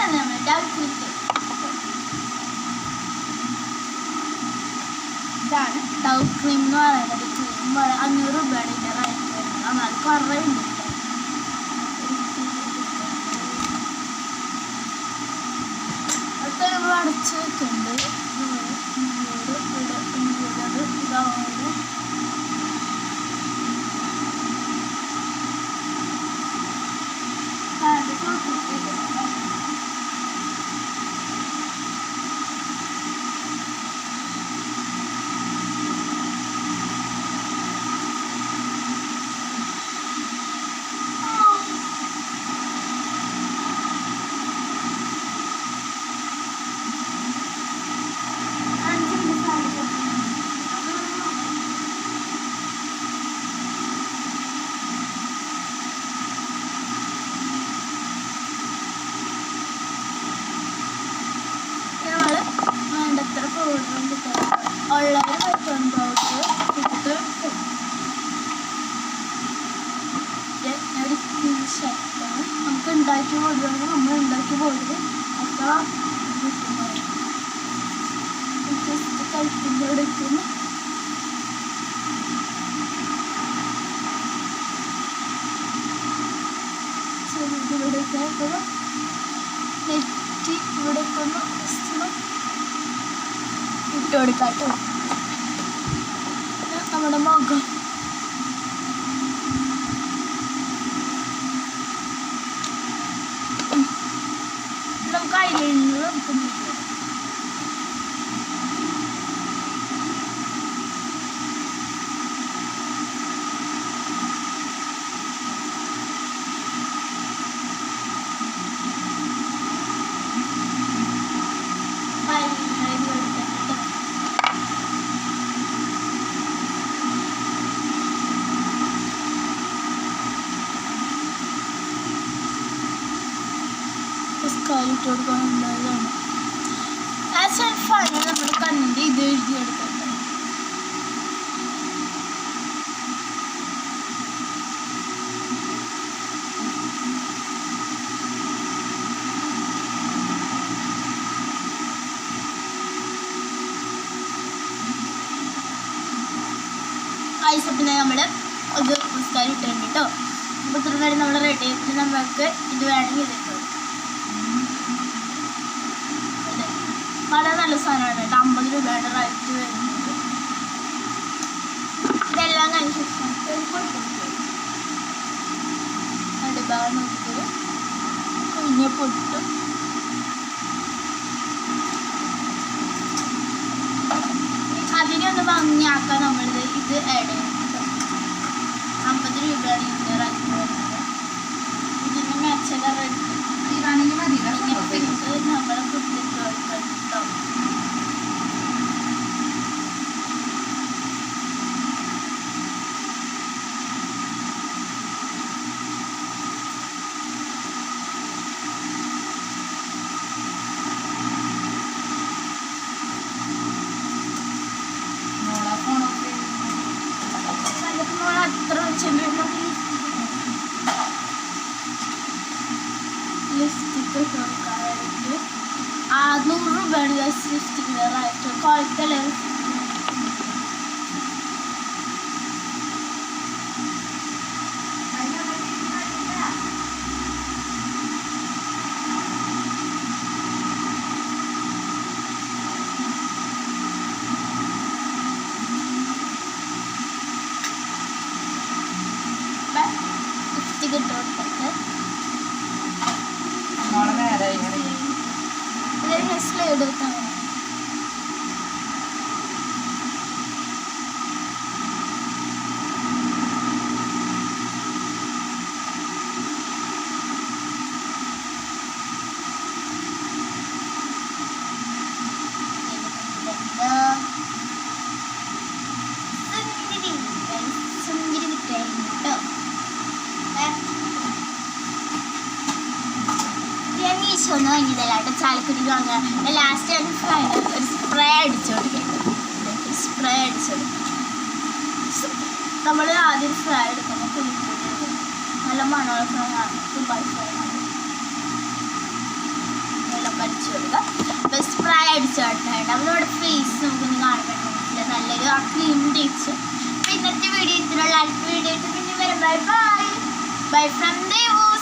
തന്നെ double click. ഇതാണ് Dove cream എന്ന് പറയുന്നത്. ക്രീം 500 രൂപയാണ് ഇതിൻ്റെ റേറ്റ് വരുന്നത്. എന്നാൽ കുറവുണ്ട്. അതൊക്കെ നമ്മൾ അടച്ച് വെക്കുന്നുണ്ട്. ഇതാവുന്നത് വേണ്ടത്ര പൗഡറും കിട്ടും. ഉള്ളവർ വെക്കുന്ന പൗഡർ ഇട്ട് ശക്തമാണ്. നമുക്ക് ഉണ്ടാക്കി പോടുകയാണെങ്കിൽ നമ്മൾ ഉണ്ടാക്കി പോടുക അത്ര കിട്ടുമ്പോൾ ജസ്റ്റ് കഴുത്തിൻ്റെ ഇവിടെ എത്തുന്നു. ഇവിടെയൊക്കെ നെറ്റി ഇവിടെയൊക്കെ ഒന്ന് ഇട്ട് കൊടുക്കാം കേട്ടോ. നമ്മുടെ മുഖം നമുക്ക് ഐലൈനർ നമുക്ക് സ്കാലിട്ട് കൊടുക്കാനുണ്ടായതാണ്. ആസ് ആൻഡ് ഫൈനൽ നമ്മൾ കണ്ണിൻ്റെ ഇത് എഴുതിയെടുക്കട്ടെ. ഐസപ്പിനെ നമ്മൾ ഇത് സ്കാലി ഇട്ടുണ്ട് കേട്ടോ. അപ്പോൾ ഇത്ര നേരം നമ്മൾ റെഡി ആയിട്ട് നമുക്ക് ഇത് വേണമെങ്കിൽ ഇതിട്ട് കൊടുക്കാം. വളരെ നല്ല സാധനമാണ് കേട്ടോ. 50 രൂപയുടെ റേറ്റ് വരുന്നത്. ഇതെല്ലാം കഴിഞ്ഞ ശേഷം അടിഭാഗം നോക്കിയത് കുഞ്ഞ പൊട്ടും അതിനൊന്ന് ഭംഗിയാക്കാൻ നമ്മളിത് ഇത് ആഡ് ചെയ്യും കേട്ടോ. 50 രൂപയാണ് ഇതിൻ്റെ റേറ്റ് വരുന്നത്. ഇതിന് മെച്ചല റെഡ് നമ്മളെ കുത്തിട്ട് കൊടുക്കാം കേട്ടോ. അത്ര വെച്ചിട്ടുണ്ടെങ്കിൽ ലിപ്സ്റ്റിക്ക് ഇട്ട് കൊടുക്കാനായിട്ട് 600 രൂപയാണ് ലിപ്സ്റ്റിക്കിൻ്റെ റേറ്റ്. കുഴപ്പമില്ല. ലിപ്സ്റ്റിക്ക് ഇട്ട് കൊടുത്തിട്ട് സ്ലൈഡ് എടുത്താൽ മതി. ഒന്നും കഴിഞ്ഞില്ല ചാലക്കുടി വാങ്ങുക. ലാസ്റ്റ് ഒരു സ്പ്രേ അടിച്ചു കൊടുക്കുക. സ്പ്രേ അടിച്ചു കൊടുക്കുക. നമ്മൾ ആദ്യം ഫ്രൈ എടുക്കുമ്പോൾ കുളിക്കുന്നത് നല്ല മണമുള്ള ഫ്രൈ ആണ്. ദുബായ് ഫ്രൈ ആണ്. സ്പ്രേ അടിച്ചു കേട്ടായിട്ട് അവരോട് ഫേസ് നമുക്കൊന്ന് കാണാൻ പറ്റില്ല. നല്ലൊരു ആ ക്രീം തേച്ച്. ഇന്നത്തെ വീഡിയോ ഇത്രയുള്ള അടുത്ത വീഡിയോ ആയിട്ട് പിന്നെ വരാം. Bye bye. Bye from ദേവൂസ്.